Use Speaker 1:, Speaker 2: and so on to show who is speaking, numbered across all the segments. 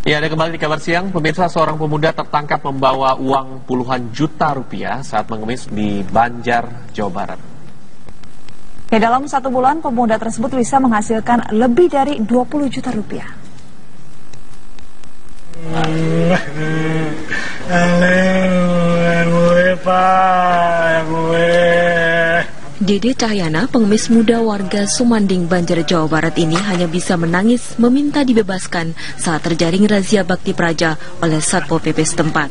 Speaker 1: Ya, ada kembali di Kabar Siang. Pemirsa, seorang pemuda tertangkap membawa uang puluhan juta rupiah saat mengemis di Banjar, Jawa Barat.
Speaker 2: Ya, dalam 1 bulan, pemuda tersebut bisa menghasilkan lebih dari 20 juta rupiah.
Speaker 3: Dede Cahyana, pengemis muda warga Sumanding, Banjar, Jawa Barat ini hanya bisa menangis meminta dibebaskan saat terjaring razia bakti praja oleh Satpol PP setempat.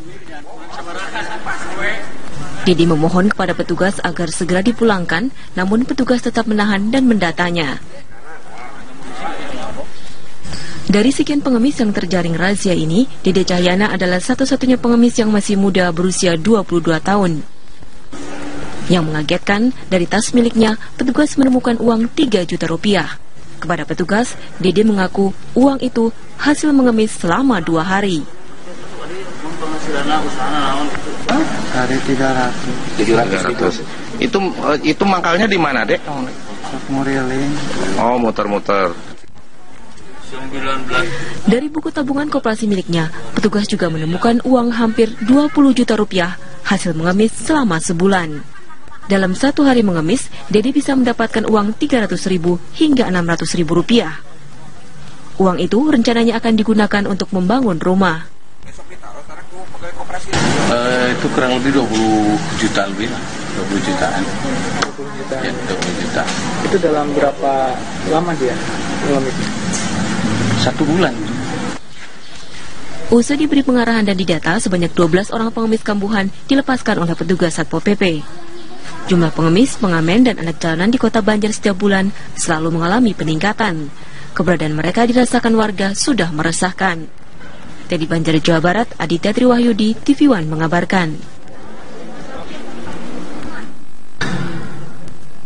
Speaker 3: Dede memohon kepada petugas agar segera dipulangkan, namun petugas tetap menahan dan mendatanya. Dari sekian pengemis yang terjaring razia ini, Dede Cahyana adalah satu-satunya pengemis yang masih muda berusia 22 tahun. Yang mengagetkan, dari tas miliknya, petugas menemukan uang 3 juta rupiah. Kepada petugas, Dede mengaku uang itu hasil mengemis selama 2 hari.
Speaker 4: Dari 300. Itu mangkalnya di mana, Dek?
Speaker 5: Muriling.
Speaker 4: Oh, muter-muter.
Speaker 3: Dari buku tabungan koperasi miliknya, petugas juga menemukan uang hampir 20 juta rupiah hasil mengemis selama sebulan. Dalam 1 hari mengemis, Dede bisa mendapatkan uang 300.000 hingga 600.000 rupiah. Uang itu rencananya akan digunakan untuk membangun rumah.
Speaker 5: Itu kurang lebih 20 juta lebih lah, 20 jutaan.
Speaker 6: 20 juta.
Speaker 5: Ya, 20 juta.
Speaker 6: Itu dalam berapa lama dia mengemis?
Speaker 5: 1 bulan.
Speaker 3: Usai diberi pengarahan dan didata, sebanyak 12 orang pengemis kambuhan dilepaskan oleh petugas Satpol PP. Jumlah pengemis, pengamen, dan anak jalanan di kota Banjar setiap bulan selalu mengalami peningkatan. Keberadaan mereka dirasakan warga sudah meresahkan. Dari Banjar, Jawa Barat, Aditya Triwahyudi, TV One mengabarkan.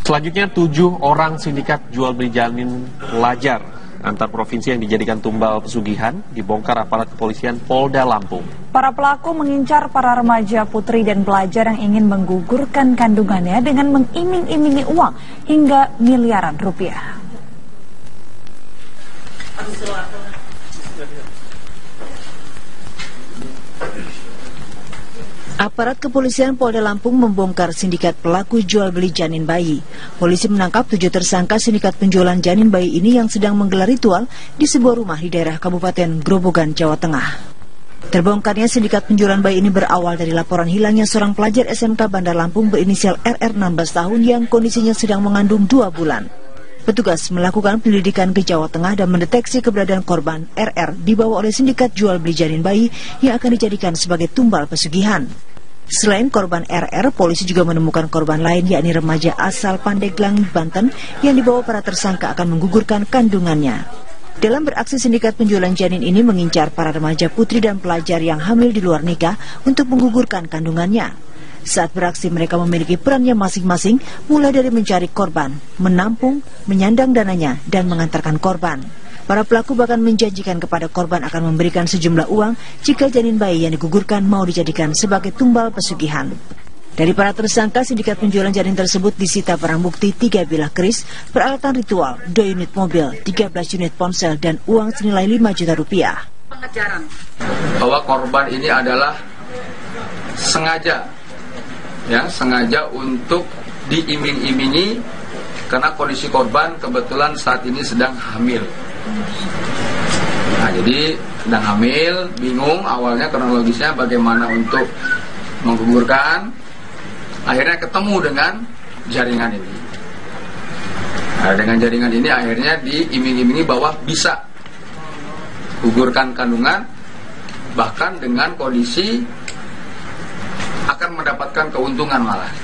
Speaker 1: Selanjutnya, 7 orang sindikat jual beli janin pelajar antar provinsi yang dijadikan tumbal pesugihan dibongkar aparat kepolisian Polda Lampung.
Speaker 2: Para pelaku mengincar para remaja putri dan pelajar yang ingin menggugurkan kandungannya dengan mengiming-imingi uang hingga miliaran rupiah.
Speaker 7: Aparat kepolisian Polda Lampung membongkar sindikat pelaku jual beli janin bayi. Polisi menangkap 7 tersangka sindikat penjualan janin bayi ini yang sedang menggelar ritual di sebuah rumah di daerah Kabupaten Grobogan, Jawa Tengah. Terbongkarnya sindikat penjualan bayi ini berawal dari laporan hilangnya seorang pelajar SMK Bandar Lampung berinisial RR 16 tahun yang kondisinya sedang mengandung 2 bulan. Petugas melakukan penyelidikan ke Jawa Tengah dan mendeteksi keberadaan korban RR dibawa oleh sindikat jual beli janin bayi yang akan dijadikan sebagai tumbal pesugihan. Selain korban RR, polisi juga menemukan korban lain yakni remaja asal Pandeglang, Banten yang dibawa para tersangka akan menggugurkan kandungannya. Dalam beraksi, sindikat penjualan janin ini mengincar para remaja putri dan pelajar yang hamil di luar nikah untuk menggugurkan kandungannya. Saat beraksi, mereka memiliki perannya masing-masing, mulai dari mencari korban, menampung, menyandang dananya, dan mengantarkan korban. Para pelaku bahkan menjanjikan kepada korban akan memberikan sejumlah uang jika janin bayi yang digugurkan mau dijadikan sebagai tumbal pesugihan. Dari para tersangka, sindikat penjualan janin tersebut disita barang bukti 3 bilah keris, peralatan ritual, 2 unit mobil, 13 unit ponsel, dan uang senilai 5 juta rupiah.
Speaker 8: Bahwa korban ini adalah sengaja untuk diiming-imingi karena kondisi korban kebetulan saat ini sedang hamil. Nah, jadi sedang hamil, bingung awalnya kronologisnya bagaimana untuk menggugurkan. Akhirnya ketemu dengan jaringan ini. Nah, dengan jaringan ini akhirnya diiming-imingi bahwa bisa gugurkan kandungan, bahkan dengan kondisi akan mendapatkan keuntungan malah.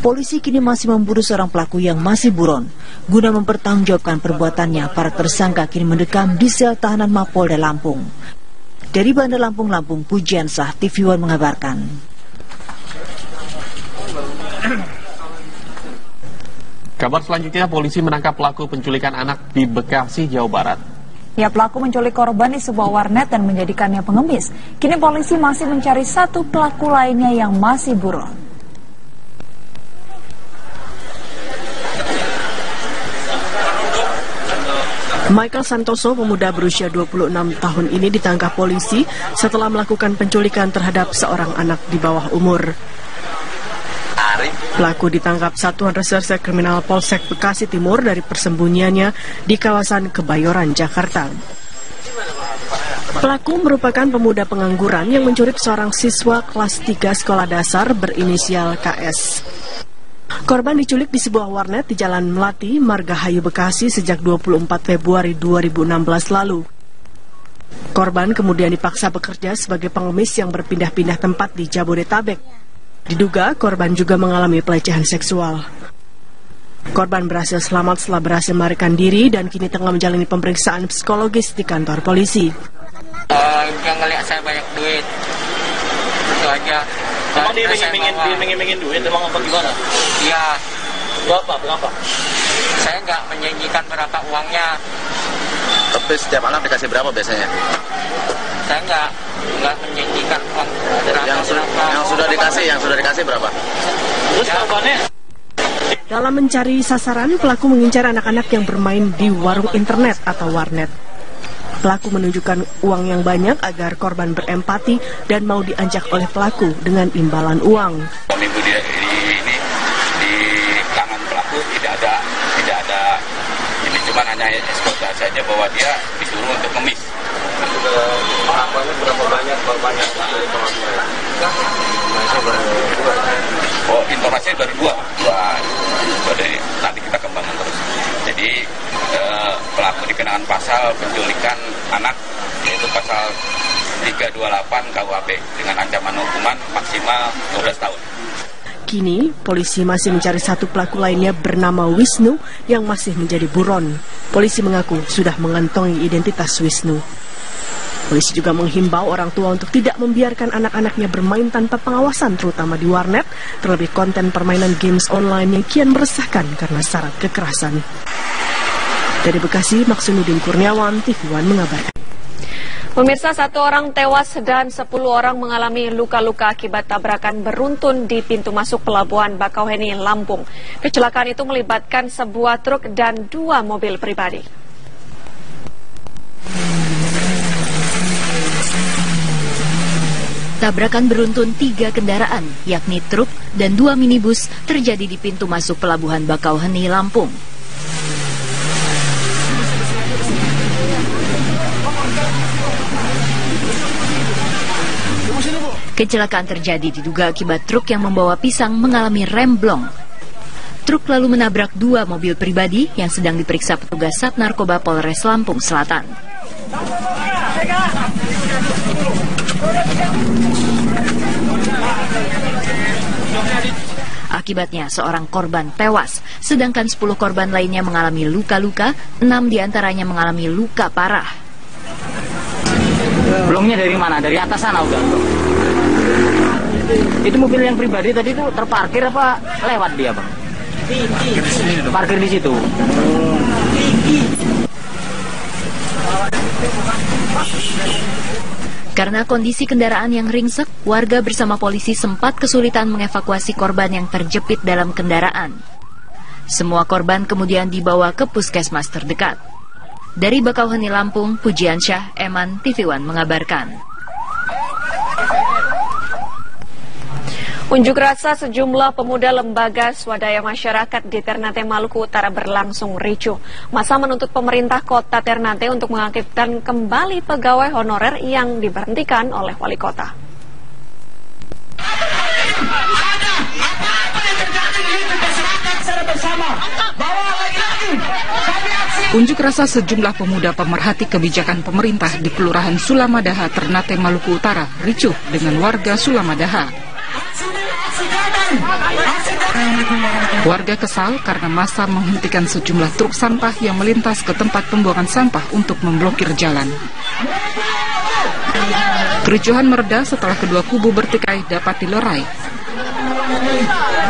Speaker 7: Polisi kini masih memburu seorang pelaku yang masih buron. Guna mempertanggungjawabkan perbuatannya, para tersangka kini mendekam di sel tahanan Mapolda Lampung. Dari Bandar Lampung, Pujiansah, TV One mengabarkan.
Speaker 1: Kabar selanjutnya, polisi menangkap pelaku penculikan anak di Bekasi, Jawa Barat.
Speaker 2: Ya, pelaku menculik korban di sebuah warnet dan menjadikannya pengemis. Kini polisi masih mencari 1 pelaku lainnya yang masih buron.
Speaker 9: Michael Santoso, pemuda berusia 26 tahun ini ditangkap polisi setelah melakukan penculikan terhadap seorang anak di bawah umur. Pelaku ditangkap Satuan Reserse Kriminal Polsek Bekasi Timur dari persembunyiannya di kawasan Kebayoran, Jakarta. Pelaku merupakan pemuda pengangguran yang mencuri seorang siswa kelas 3 sekolah dasar berinisial KS. Korban diculik di sebuah warnet di Jalan Melati, Margahayu, Bekasi sejak 24 Februari 2016 lalu. Korban kemudian dipaksa bekerja sebagai pengemis yang berpindah-pindah tempat di Jabodetabek. Diduga korban juga mengalami pelecehan seksual. Korban berhasil selamat setelah berhasil melarikan diri dan kini tengah menjalani pemeriksaan psikologis di kantor polisi.
Speaker 10: Yang ngeliat saya banyak duit, itu aja.
Speaker 6: Emang dia ingin duit, emang apa gimana?
Speaker 10: Iya.
Speaker 6: Berapa?
Speaker 10: Saya nggak menjanjikan berapa uangnya.
Speaker 4: Tapi setiap anak dikasih berapa biasanya?
Speaker 10: Saya nggak menjanjikan uang berapa.
Speaker 4: Yang sudah dikasih berapa?
Speaker 6: Terus korbannya?
Speaker 9: Dalam mencari sasaran, pelaku mengincar anak-anak yang bermain di warung internet atau warnet. Pelaku menunjukkan uang yang banyak agar korban berempati dan mau diajak oleh pelaku dengan imbalan uang.
Speaker 5: Minggu dia di tangan pelaku tidak ada ini, cuma hanya ekspektasi saja bahwa dia disuruh untuk ngemis.
Speaker 6: Korbannya berapa banyak korbannya?
Speaker 5: Oh, informasinya baru dua dari nanti kita kembangkan terus. Jadi pelaku dikenakan pasal penculikan anak, yaitu pasal 328 KUHP dengan ancaman hukuman maksimal 12 tahun.
Speaker 9: Kini, polisi masih mencari satu pelaku lainnya bernama Wisnu yang masih menjadi buron. Polisi mengaku sudah mengantongi identitas Wisnu. Polisi juga menghimbau orang tua untuk tidak membiarkan anak-anaknya bermain tanpa pengawasan, terutama di warnet, terlebih konten permainan games online yang kian meresahkan karena syarat kekerasan. Dari Bekasi, Maksududin Kurniawan, TV One mengabarkan.
Speaker 11: Pemirsa, 1 orang tewas dan 10 orang mengalami luka-luka akibat tabrakan beruntun di pintu masuk Pelabuhan Bakauheni, Lampung. Kecelakaan itu melibatkan sebuah truk dan 2 mobil pribadi.
Speaker 7: Tabrakan beruntun 3 kendaraan, yakni truk dan 2 minibus, terjadi di pintu masuk Pelabuhan Bakauheni, Lampung. Kecelakaan terjadi diduga akibat truk yang membawa pisang mengalami remblong. Truk lalu menabrak 2 mobil pribadi yang sedang diperiksa petugas Sat Narkoba Polres Lampung Selatan. Akibatnya seorang korban tewas, sedangkan 10 korban lainnya mengalami luka-luka, 6 diantaranya mengalami luka parah.
Speaker 6: Belumnya dari mana? Dari atas sana udah? Itu mobil yang pribadi tadi itu terparkir apa lewat dia, Bang? Parkir di situ.
Speaker 7: Karena kondisi kendaraan yang ringsek, warga bersama polisi sempat kesulitan mengevakuasi korban yang terjepit dalam kendaraan. Semua korban kemudian dibawa ke puskesmas terdekat. Dari Bakauheni, Lampung, Pujiansyah, Eman, TV One mengabarkan.
Speaker 11: Unjuk rasa sejumlah pemuda lembaga swadaya masyarakat di Ternate, Maluku Utara berlangsung ricuh. Masa menuntut pemerintah kota Ternate untuk mengaktifkan kembali pegawai honorer yang diberhentikan oleh wali kota.
Speaker 12: Unjuk rasa sejumlah pemuda pemerhati kebijakan pemerintah di Kelurahan Sulamadaha, Ternate, Maluku Utara ricuh dengan warga Sulamadaha. Warga kesal karena massa menghentikan sejumlah truk sampah yang melintas ke tempat pembuangan sampah untuk memblokir jalan. Kericuhan mereda setelah kedua kubu bertikai dapat dilerai.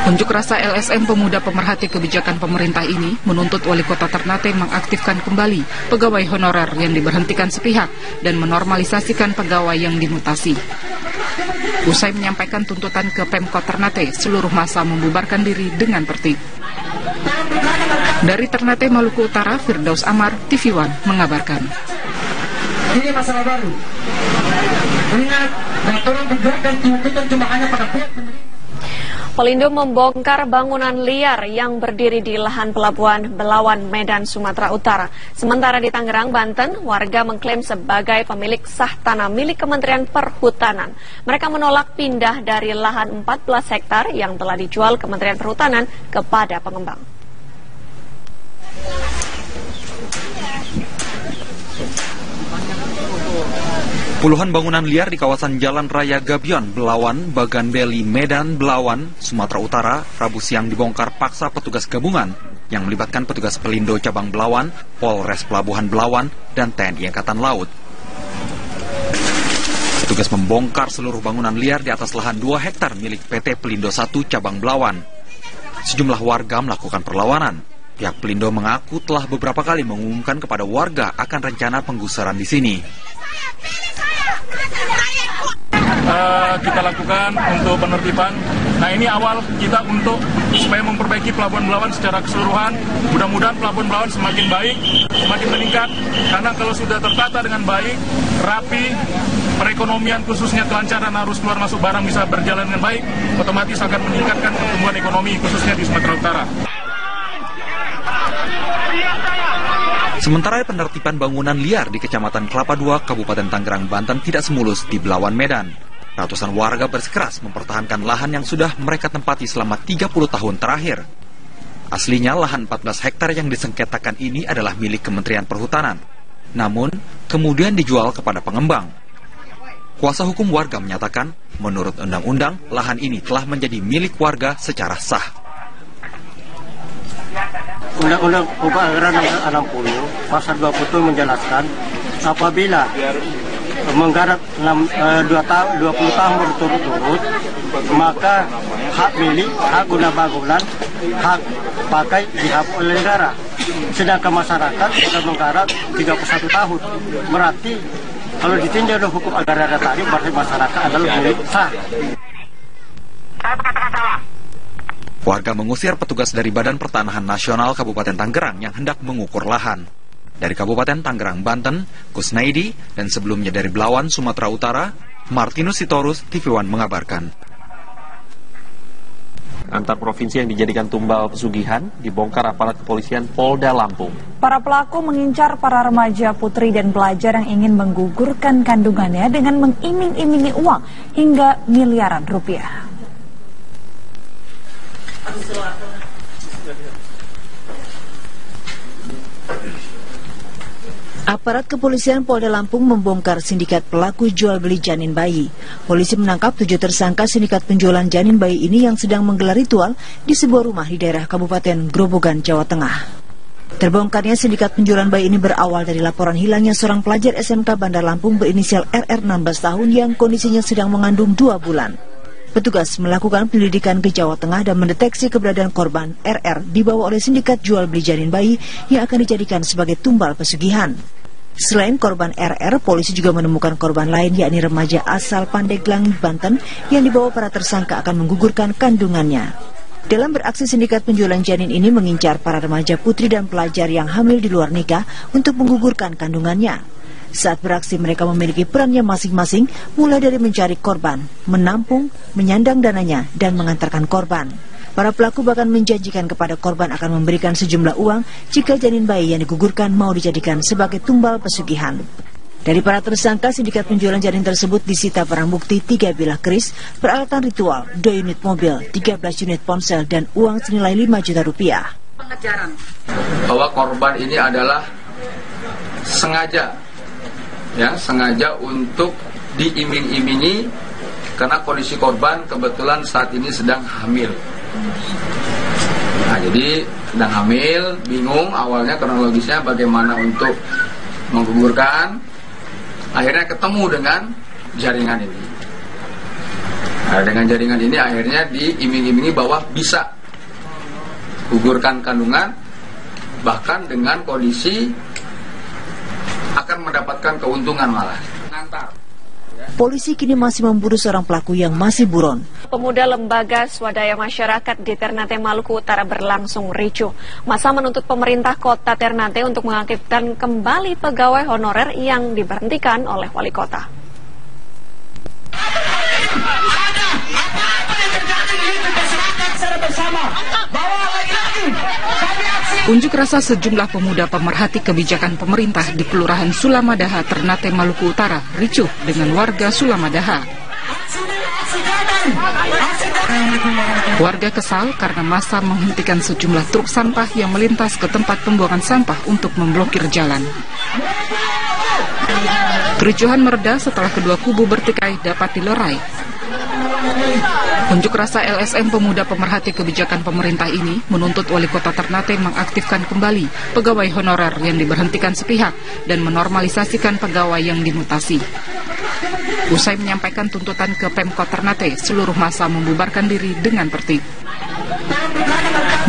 Speaker 12: Unjuk rasa LSM Pemuda Pemerhati Kebijakan Pemerintah ini menuntut Wali Kota Ternate mengaktifkan kembali pegawai honorer yang diberhentikan sepihak dan menormalisasikan pegawai yang dimutasi. Usai menyampaikan tuntutan ke Pemkot Ternate, seluruh massa membubarkan diri dengan tertib. Dari Ternate, Maluku Utara, Firdaus Amar, TV One mengabarkan.
Speaker 13: Ini masalah baru. Ingat, dan tolong digerakkan tuntutan cuma hanya pada pihak pemerintah.
Speaker 11: Pelindo membongkar bangunan liar yang berdiri di lahan pelabuhan Belawan, Medan, Sumatera Utara. Sementara di Tangerang, Banten, warga mengklaim sebagai pemilik sah tanah milik Kementerian Perhutanan. Mereka menolak pindah dari lahan 14 hektar yang telah dijual Kementerian Perhutanan kepada pengembang.
Speaker 14: Puluhan bangunan liar di kawasan Jalan Raya Gabion, Belawan, Bagan Beli, Medan, Belawan, Sumatera Utara, Rabu siang dibongkar paksa petugas gabungan yang melibatkan petugas Pelindo Cabang Belawan, Polres Pelabuhan Belawan, dan TNI Angkatan Laut. Petugas membongkar seluruh bangunan liar di atas lahan 2 hektar milik PT Pelindo 1 Cabang Belawan. Sejumlah warga melakukan perlawanan. Pihak Pelindo mengaku telah beberapa kali mengumumkan kepada warga akan rencana penggusuran di sini.
Speaker 15: Kita lakukan untuk penertiban. Nah, ini awal kita untuk supaya memperbaiki Pelabuhan Belawan secara keseluruhan. Mudah-mudahan Pelabuhan Belawan semakin baik, semakin meningkat. Karena kalau sudah tertata dengan baik, rapi, perekonomian khususnya kelancaran arus keluar masuk barang bisa berjalan dengan baik, otomatis akan meningkatkan pertumbuhan ekonomi khususnya di Sumatera Utara.
Speaker 14: Sementara penertiban bangunan liar di Kecamatan Kelapa II, Kabupaten Tangerang, Banten tidak semulus di Belawan, Medan. Ratusan warga bersikeras mempertahankan lahan yang sudah mereka tempati selama 30 tahun terakhir. Aslinya lahan 14 hektar yang disengketakan ini adalah milik Kementerian Perhutanan. Namun, kemudian dijual kepada pengembang. Kuasa hukum warga menyatakan, menurut undang-undang, lahan ini telah menjadi milik warga secara sah.
Speaker 13: Undang-Undang Anggaran 60 pasal 20 menjelaskan apabila menggarap 20 tahun berturut-turut, maka hak milik, hak guna bangunan, hak pakai dihapus oleh negara. Sedangkan masyarakat sudah menggarap 31 tahun. Berarti kalau ditinjau oleh hukum agraria tadi, berarti masyarakat adalah milik sah.
Speaker 14: Warga mengusir petugas dari Badan Pertanahan Nasional Kabupaten Tangerang yang hendak mengukur lahan. Dari Kabupaten Tangerang, Banten, Kusnaidi, dan sebelumnya dari Belawan, Sumatera Utara, Martinus Sitorus, TV One mengabarkan.
Speaker 1: Antar provinsi yang dijadikan tumbal pesugihan dibongkar aparat kepolisian Polda Lampung.
Speaker 2: Para pelaku mengincar para remaja, putri, dan pelajar yang ingin menggugurkan kandungannya dengan mengiming-imingi uang hingga miliaran rupiah.
Speaker 7: Aparat kepolisian Polda Lampung membongkar sindikat pelaku jual beli janin bayi. Polisi menangkap 7 tersangka sindikat penjualan janin bayi ini yang sedang menggelar ritual di sebuah rumah di daerah Kabupaten Grobogan, Jawa Tengah. Terbongkarnya sindikat penjualan bayi ini berawal dari laporan hilangnya seorang pelajar SMK Bandar Lampung berinisial RR 16 tahun yang kondisinya sedang mengandung 2 bulan. Petugas melakukan penyelidikan ke Jawa Tengah dan mendeteksi keberadaan korban RR dibawa oleh sindikat jual beli janin bayi yang akan dijadikan sebagai tumbal pesugihan. Selain korban RR, polisi juga menemukan korban lain yakni remaja asal Pandeglang, Banten yang dibawa para tersangka akan menggugurkan kandungannya. Dalam beraksi, sindikat penjualan janin ini mengincar para remaja putri dan pelajar yang hamil di luar nikah untuk menggugurkan kandungannya. Saat beraksi, mereka memiliki perannya masing-masing, mulai dari mencari korban, menampung, menyandang dananya, dan mengantarkan korban. Para pelaku bahkan menjanjikan kepada korban akan memberikan sejumlah uang jika janin bayi yang digugurkan mau dijadikan sebagai tumbal pesugihan. Dari para tersangka, sindikat penjualan janin tersebut disita barang bukti 3 bilah keris, peralatan ritual, 2 unit mobil, 13 unit ponsel, dan uang senilai 5 juta rupiah.
Speaker 8: Bahwa korban ini adalah sengaja untuk diiming-imingi karena kondisi korban kebetulan saat ini sedang hamil. Nah, jadi sedang hamil, bingung awalnya kronologisnya bagaimana untuk menggugurkan. Akhirnya ketemu dengan jaringan ini. Nah, dengan jaringan ini akhirnya diiming-imingi bahwa bisa gugurkan kandungan, bahkan dengan kondisi akan mendapatkan keuntungan malah.
Speaker 7: Polisi kini masih memburu seorang pelaku yang masih buron.
Speaker 11: Pemuda lembaga swadaya masyarakat di Ternate, Maluku Utara berlangsung ricuh. Masa menuntut pemerintah kota Ternate untuk mengaktifkan kembali pegawai honorer yang diberhentikan oleh wali kota.
Speaker 12: Unjuk rasa sejumlah pemuda pemerhati kebijakan pemerintah di Kelurahan Sulamadaha, Ternate, Maluku Utara ricuh dengan warga Sulamadaha. Warga kesal karena massa menghentikan sejumlah truk sampah yang melintas ke tempat pembuangan sampah untuk memblokir jalan. Kericuhan mereda setelah kedua kubu bertikai dapat dilerai. Unjuk rasa LSM pemuda pemerhati kebijakan pemerintah ini menuntut wali kota Ternate mengaktifkan kembali pegawai honorer yang diberhentikan sepihak dan menormalisasikan pegawai yang dimutasi. Usai menyampaikan tuntutan ke Pemkot Ternate, seluruh massa membubarkan diri dengan tertib.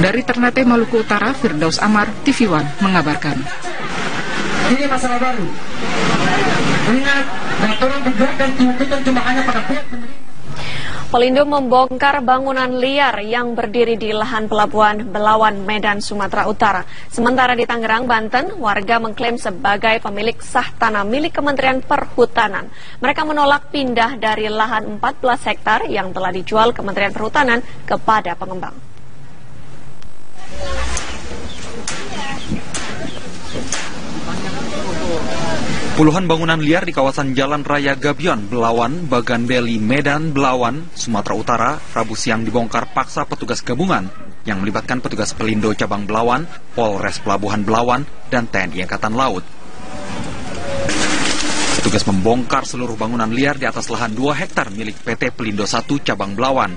Speaker 12: Dari Ternate, Maluku Utara, Firdaus Amar, TV One mengabarkan.
Speaker 16: Ini masalah baru. Ingat, peraturan pergerakan tuntutan cuma hanya pada pihak pemerintah.
Speaker 11: Pelindo membongkar bangunan liar yang berdiri di lahan pelabuhan Belawan, Medan, Sumatera Utara. Sementara di Tangerang, Banten, warga mengklaim sebagai pemilik sah tanah milik Kementerian Perhutanan. Mereka menolak pindah dari lahan 14 hektar yang telah dijual Kementerian Perhutanan kepada pengembang.
Speaker 14: Puluhan bangunan liar di kawasan Jalan Raya Gabion, Belawan, Bagandeli, Medan, Belawan, Sumatera Utara, Rabu siang dibongkar paksa petugas gabungan yang melibatkan petugas Pelindo Cabang Belawan, Polres Pelabuhan Belawan, dan TNI Angkatan Laut. Petugas membongkar seluruh bangunan liar di atas lahan 2 hektar milik PT Pelindo 1 Cabang Belawan.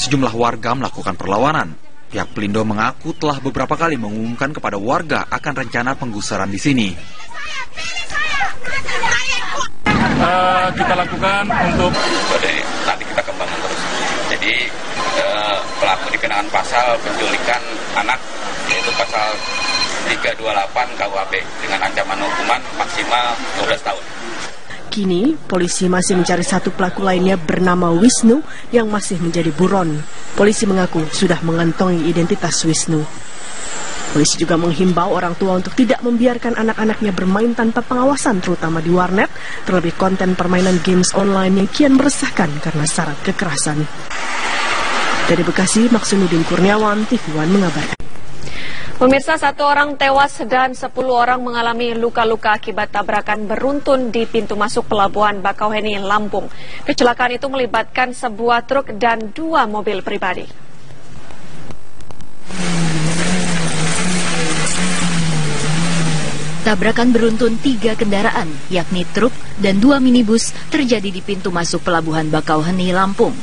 Speaker 14: Sejumlah warga melakukan perlawanan. Pihak Pelindo mengaku telah beberapa kali mengumumkan kepada warga akan rencana penggusuran di sini.
Speaker 15: Kita lakukan untuk
Speaker 5: nanti kita kembangkan terus. Jadi pelaku dikenakan pasal penculikan anak, yaitu pasal 328 KUHP dengan ancaman hukuman maksimal 12 tahun.
Speaker 9: Kini, polisi masih mencari satu pelaku lainnya bernama Wisnu yang masih menjadi buron. Polisi mengaku sudah mengantongi identitas Wisnu. Polisi juga menghimbau orang tua untuk tidak membiarkan anak-anaknya bermain tanpa pengawasan, terutama di warnet, terlebih konten permainan games online yang kian meresahkan karena syarat kekerasan. Dari Bekasi, Maksunuddin Kurniawan, TV One mengabarkan.
Speaker 11: Pemirsa, 1 orang tewas dan 10 orang mengalami luka-luka akibat tabrakan beruntun di pintu masuk pelabuhan Bakauheni, Lampung. Kecelakaan itu melibatkan sebuah truk dan 2 mobil pribadi.
Speaker 17: Tabrakan beruntun 3 kendaraan, yakni truk dan 2 minibus, terjadi di pintu masuk pelabuhan Bakauheni, Lampung.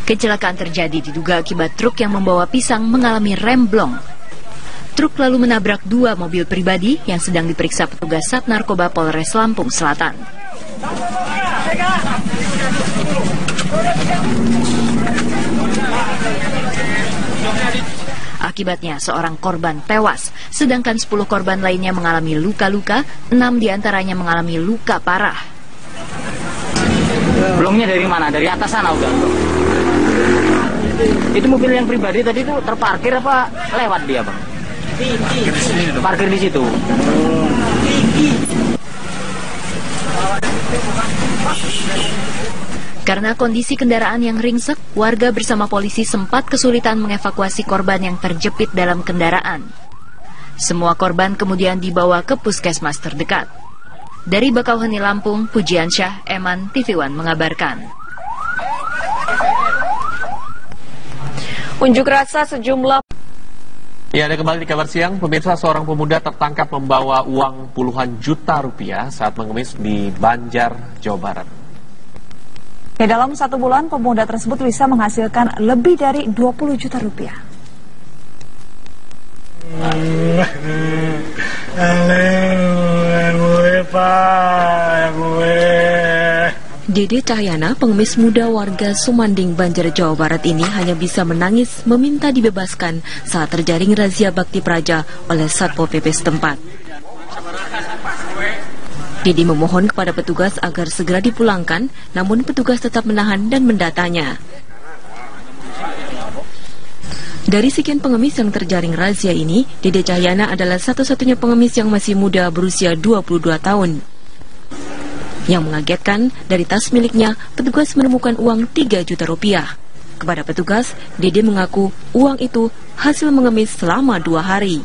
Speaker 17: Kecelakaan terjadi diduga akibat truk yang membawa pisang mengalami remblong. Truk lalu menabrak 2 mobil pribadi yang sedang diperiksa petugas Sat Narkoba Polres Lampung Selatan. Akibatnya seorang korban tewas, sedangkan 10 korban lainnya mengalami luka-luka, 6 diantaranya mengalami luka parah.
Speaker 6: Blongnya dari mana? Dari atas sana udah. Itu mobil yang pribadi tadi itu terparkir apa lewat dia, Bang? Parkir di situ.
Speaker 17: Karena kondisi kendaraan yang ringsek, warga bersama polisi sempat kesulitan mengevakuasi korban yang terjepit dalam kendaraan. Semua korban kemudian dibawa ke puskesmas terdekat. Dari Bakauheni, Lampung, Pujiansyah, Eman, TV One mengabarkan.
Speaker 11: Unjuk rasa sejumlah...
Speaker 1: Ya, ada kembali di kabar siang. Pemirsa, seorang pemuda tertangkap membawa uang puluhan juta rupiah saat mengemis di Banjar, Jawa Barat.
Speaker 2: Ya, dalam 1 bulan, pemuda tersebut bisa menghasilkan lebih dari 20 juta rupiah.
Speaker 3: Dede Cahyana, pengemis muda warga Sumanding, Banjar, Jawa Barat ini hanya bisa menangis meminta dibebaskan saat terjaring razia bakti praja oleh Satpol PP setempat. Dede memohon kepada petugas agar segera dipulangkan, namun petugas tetap menahan dan mendatanya. Dari sekian pengemis yang terjaring razia ini, Dede Cahyana adalah satu-satunya pengemis yang masih muda berusia 22 tahun. Yang mengagetkan, dari tas miliknya, petugas menemukan uang 3 juta rupiah. Kepada petugas, Dede mengaku uang itu hasil mengemis selama 2 hari.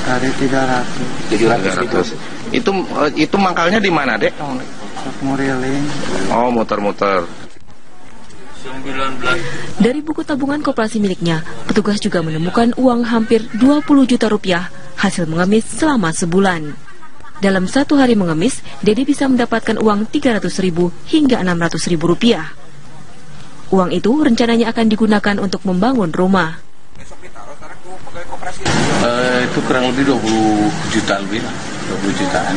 Speaker 13: Dari
Speaker 4: 700. Itu mangkalnya di mana, Dek?
Speaker 13: Muriling.
Speaker 4: Oh, muter-muter.
Speaker 3: Dari buku tabungan koperasi miliknya, petugas juga menemukan uang hampir 20 juta rupiah hasil mengemis selama sebulan. Dalam 1 hari mengemis, Dede bisa mendapatkan uang 300.000 hingga 600.000 rupiah. Uang itu rencananya akan digunakan untuk membangun rumah.
Speaker 5: Itu kurang lebih 20 juta lebih lah, 20 jutaan.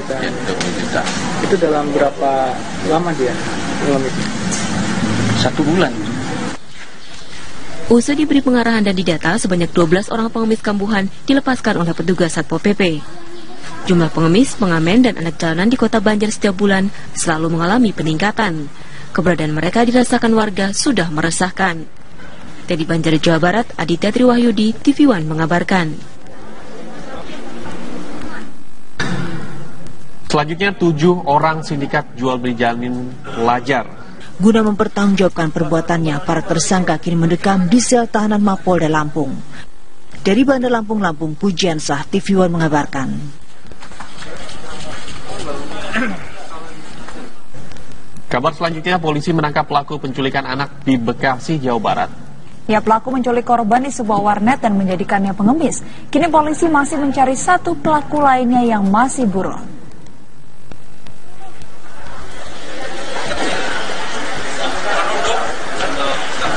Speaker 5: 20 juta.
Speaker 6: Itu dalam berapa lama dia mengemis?
Speaker 5: 1 bulan.
Speaker 3: Usai diberi pengarahan dan didata, sebanyak 12 orang pengemis kambuhan dilepaskan oleh petugas Satpol PP. Jumlah pengemis, pengamen, dan anak jalanan di kota Banjar setiap bulan selalu mengalami peningkatan. Keberadaan mereka dirasakan warga sudah meresahkan. Dari Banjar, Jawa Barat, Aditya Triwahyudi, TV One mengabarkan.
Speaker 1: Selanjutnya, 7 orang sindikat jual beli janin pelajar.
Speaker 7: Guna mempertanggungjawabkan perbuatannya, para tersangka kini mendekam di sel tahanan Mapolda Lampung. Dari Bandar Lampung, Pujiansah, TV One mengabarkan.
Speaker 1: Kabar selanjutnya, polisi menangkap pelaku penculikan anak di Bekasi, Jawa Barat.
Speaker 2: Ya, pelaku menculik korban di sebuah warnet dan menjadikannya pengemis. Kini polisi masih mencari 1 pelaku lainnya yang masih buron.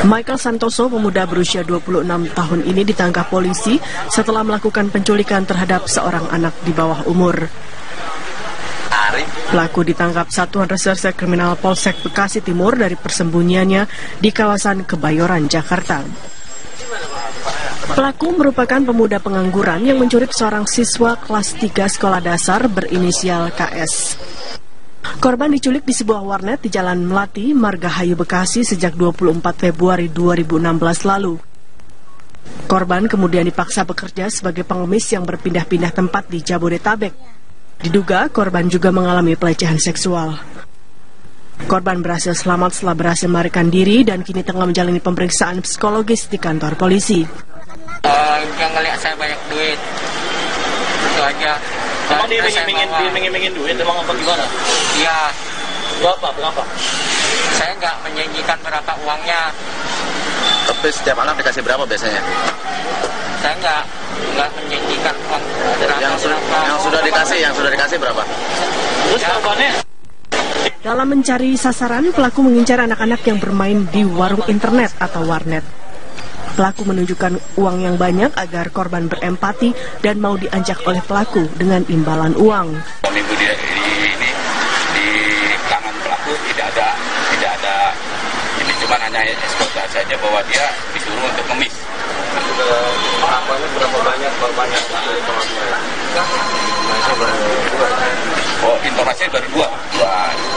Speaker 9: Michael Santoso, pemuda berusia 26 tahun ini ditangkap polisi setelah melakukan penculikan terhadap seorang anak di bawah umur. Pelaku ditangkap Satuan Reserse Kriminal Polsek Bekasi Timur dari persembunyiannya di kawasan Kebayoran, Jakarta. Pelaku merupakan pemuda pengangguran yang menculik seorang siswa kelas 3 sekolah dasar berinisial KS. Korban diculik di sebuah warnet di Jalan Melati, Margahayu, Bekasi sejak 24 Februari 2016 lalu. Korban kemudian dipaksa bekerja sebagai pengemis yang berpindah-pindah tempat di Jabodetabek. Diduga korban juga mengalami pelecehan seksual. Korban berhasil selamat setelah berhasil melarikan diri dan kini tengah menjalani pemeriksaan psikologis di kantor polisi.
Speaker 10: Yang ngeliat saya banyak duit, itu aja.
Speaker 6: Emang dia ingin duit, emang apa gimana?
Speaker 10: Iya.
Speaker 6: Berapa?
Speaker 10: Saya nggak menjanjikan berapa uangnya.
Speaker 4: Tapi setiap anak dikasih berapa biasanya?
Speaker 10: Saya nggak menjanjikan uang berapa.
Speaker 4: Yang sudah dikasih berapa?
Speaker 6: Terus korbannya?
Speaker 9: Dalam mencari sasaran, pelaku mengincar anak-anak yang bermain di warung internet atau warnet. Pelaku menunjukkan uang yang banyak agar korban berempati dan mau diajak oleh pelaku dengan imbalan uang.
Speaker 5: Minggu di tangan pelaku tidak ada ini, cuma hanya ekspektasi saja bahwa dia disuruh untuk ngemis.
Speaker 6: Berapa banyak korbannya?
Speaker 5: Oh, informasinya baru 2.